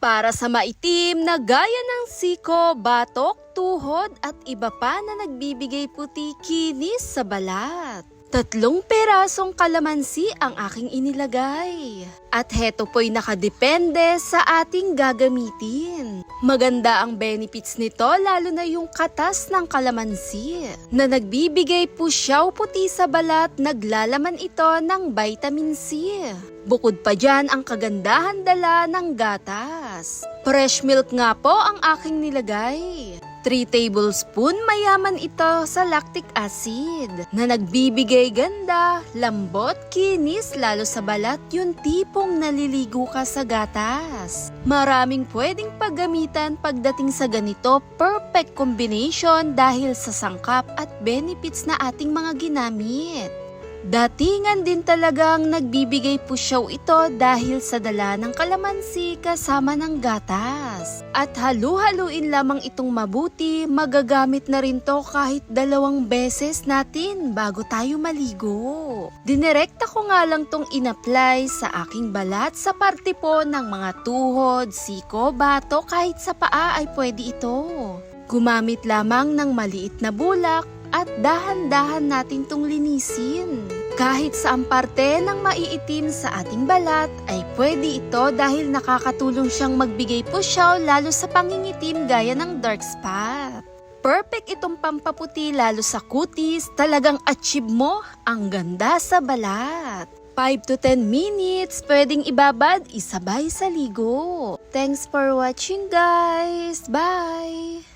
Para sa maitim na gaya ng siko, batok, tuhod at iba pa na nagbibigay puti kinis sa balat. 3 perasong kalamansi ang aking inilagay. At heto po'y nakadepende sa ating gagamitin. Maganda ang benefits nito lalo na yung katas ng kalamansi na nagbibigay pusyaw puti sa balat, naglalaman ito ng vitamin C. Bukod pa dyan ang kagandahan dala ng gatas. Fresh milk nga po ang aking nilagay. 3 tablespoon mayaman ito sa lactic acid na nagbibigay ganda, lambot, kinis lalo sa balat, yung tipong naliligo ka sa gatas. Maraming pwedeng paggamitan pagdating sa ganito, perfect combination dahil sa sangkap at benefits na ating mga ginamit. Datingan din talagang nagbibigay pusyaw ito dahil sa dala ng kalamansi kasama ng gatas. At halu-haluin lamang itong mabuti, magagamit na rin to kahit 2 beses natin bago tayo maligo. Dinirekta ko nga lang tong in-apply sa aking balat sa parte po ng mga tuhod, siko, bato, kahit sa paa ay pwede ito. Gumamit lamang ng maliit na bulak at dahan-dahan natin tong linisin. Kahit sa parte ng maiitim sa ating balat ay pwede ito dahil nakakatulong siyang magbigay pusyaw lalo sa pangingitim gaya ng dark spot. Perfect itong pampaputi lalo sa kutis, talagang achieve mo ang ganda sa balat. 5 to 10 minutes, pwedeng ibabad, isabay sa ligo. Thanks for watching guys! Bye!